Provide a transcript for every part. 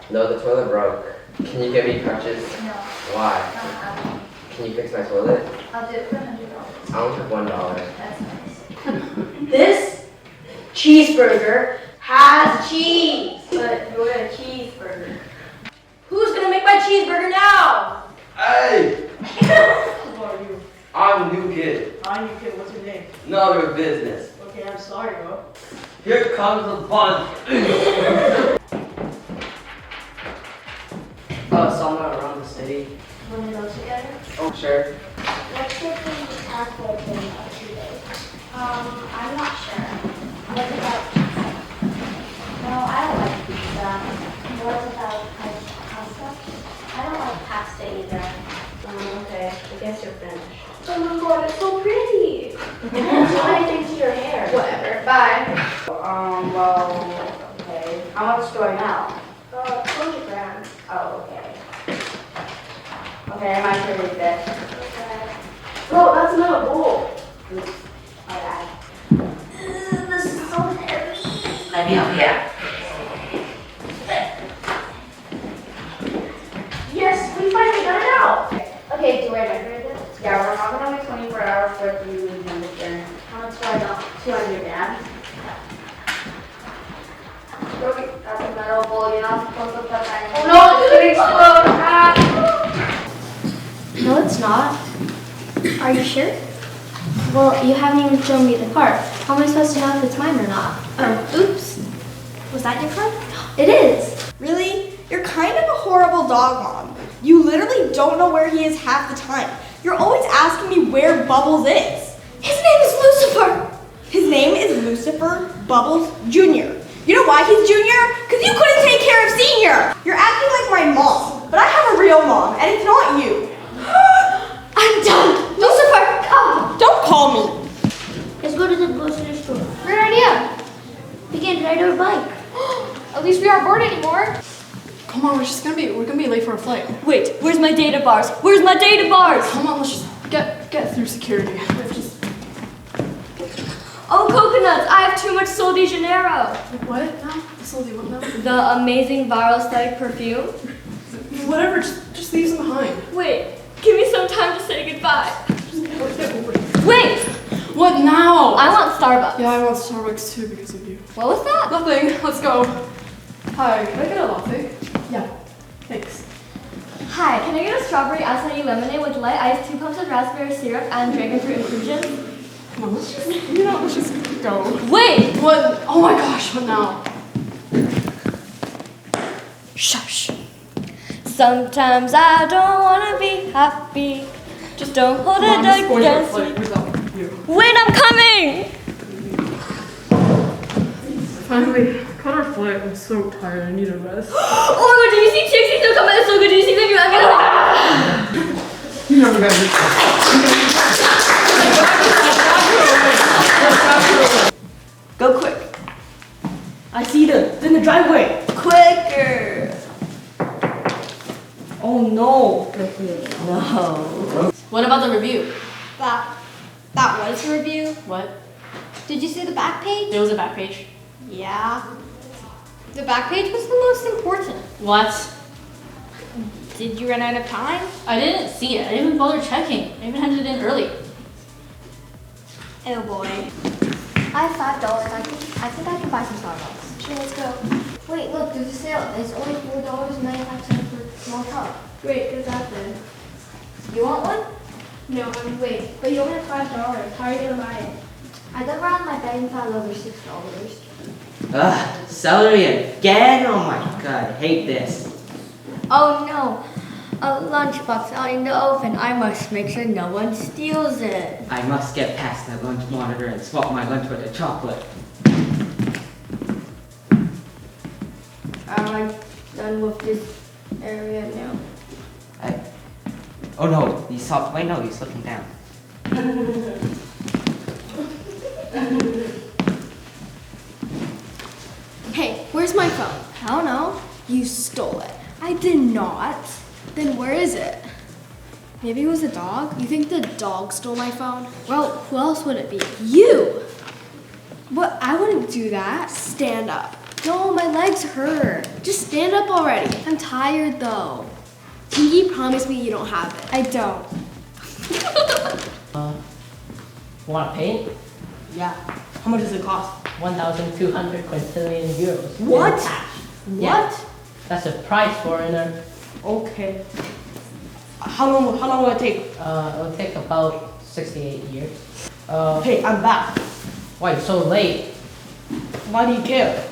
No, the toilet broke. Can you give me crutches? No. Why? Can you fix my toilet? I'll do it for $100. I only have $1. That's nice. This cheeseburger has cheese. But you're a cheeseburger. Who's gonna make my cheeseburger now? Hey! Who are you? I'm a new kid. I'm your kid. What's your name? None of your business. Okay, I'm sorry, bro. Here comes the punch. Somewhere around the city. Want to go together? Oh, sure. What's the thing you calculate in about 2 days? I'm not sure. What about pizza? No, I don't like pizza. What about pasta? I don't like pasta either. Okay, I guess you're finished. Oh my god, it's so pretty. You didn't do anything to your hair. Whatever, bye. Well, okay. How much do I know? 200 grams. Oh, okay. Okay, I might should read this. Okay. Oh, that's another bowl. Oops, my bad. This is so heavy. Let me help you. Yes, we finally got it out. Okay, do I measure this? Yeah, we're not gonna wait 24 hours for it to lose temperature. How much do I know? 200 grams. That's a metal bowl, you're not supposed to put that in. Oh no, it's gonna explode! Ah. No, it's not. Are you sure? Well, you haven't even shown me the card. How am I supposed to know if it's mine or not? Oops. Was that your card? It is. Really? You're kind of a horrible dog mom. You literally don't know where he is half the time. You're always asking me where Bubbles is. His name is Lucifer. His name is Lucifer Bubbles Jr. You know why he's Junior? Because you couldn't take care of Senior. You're acting like my mom, but I have a real mom, and it's not you. I'm done. Lucifer, come. Don't call me. Let's go to the grocery store. Great idea. We can ride our bike. At least we aren't bored anymore. Come on, we're gonna be late for our flight. Wait, where's my data bars? Where's my data bars? Come on, let's just get through security. Oh, coconuts! I have too much Sol de Janeiro. What now? What now? The amazing viral static perfume. Whatever, just leave them behind. Wait, give me some time to say goodbye. Wait! What now? I want Starbucks. Yeah, I want Starbucks too because of you. What was that? Nothing, let's go. Hi, can I get a latte? Yeah, thanks. Hi, can I get a strawberry acai lemonade with light ice, 2 pumps of raspberry syrup, and dragon fruit inclusion? Come on, let's just go. Wait! What? Oh my gosh, what now? Shush. Sometimes I don't wanna be happy. Just don't hold it against me. Wait, I'm coming! Finally, cut our flight. I'm so tired. I need a rest. Oh my god, did you see Trixie still coming? It's so good. Did you see the view? I'm gonna. You never got it. Go quick. I see them. They're in the driveway. Quicker. Oh no. No. What about the review? That was a review. What? Did you see the back page? There was a back page. Yeah. The back page was the most important. What? Did you run out of time? I didn't see it. I didn't even bother checking. I even handed it in early. Oh boy. I have $5. I think I can buy some Starbucks. Sure, let's go. Wait, look, there's a sale. It's only $4.95 for a small cup. Wait, what's that then? You want one? No, wait, but you only have $5. How are you gonna buy it? I dug around my bag and found over $6. Ugh, celery again? Oh my god, I hate this. Oh no, a lunchbox out in the oven. I must make sure no one steals it. I must get past that lunch monitor and swap my lunch with a chocolate. I'm done with this area now. Oh no, he's soft. Wait, no, he's looking down. Hey, where's my phone? I don't know. You stole it. I did not. Then where is it? Maybe it was a dog? You think the dog stole my phone? Well, who else would it be? You! But I wouldn't do that. Stand up. No, my legs hurt. Just stand up already. I'm tired though. Tinky, promise me you don't have it. I don't. Want to paint? Yeah. How much does it cost? 1,200 quintillion euros. What? In cash. What? Yeah. That's a price, foreigner. Okay. How long will it take? It'll take about 68 years. Hey, I'm back. Why you so late? Why do you care?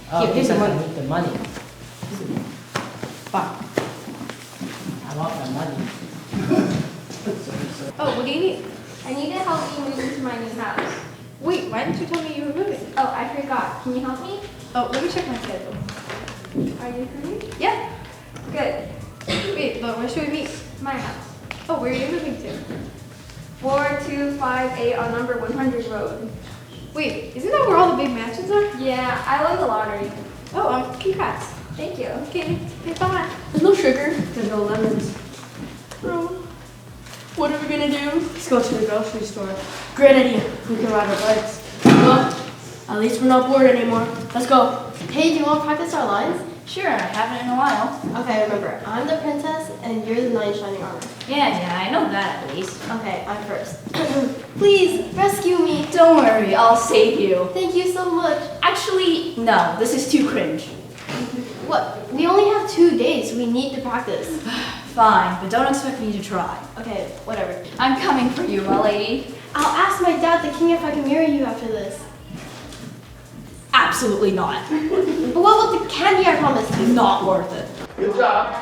Here's Because the I money. need the money. Fine. I want my money. Oh, what do you need? I need to help you move into my new house. Wait, why didn't you tell me you were moving? Oh, I forgot. Can you help me? Oh, let me check my schedule. Are you free? Yeah. Good. Wait, but where should we meet? My house. Oh, where are you moving to? 4258 on number 100 road. Wait, isn't that where all the big mansions are? Yeah, I won the lottery. Oh, congrats. Thank you. Okay, bye. There's no sugar. There's no lemons. Oh, what are we gonna do? Let's go to the grocery store. Great idea. We can ride our bikes. Well, at least we're not bored anymore. Let's go. Hey, do you want to practice our lines? Sure, I haven't in a while. Okay, remember, I'm the princess and you're the knight in shining armor. Yeah, I know that at least. Okay, I'm first. Please, rescue me. Don't worry, I'll save you. Thank you so much. Actually, no, this is too cringe. What? We only have 2 days. We need to practice. Fine, but don't expect me to try. Okay, whatever. I'm coming for you, my lady. I'll ask my dad, the king, if I can marry you after this. Absolutely not. But what about the candy I promised you? Not worth it. Good job.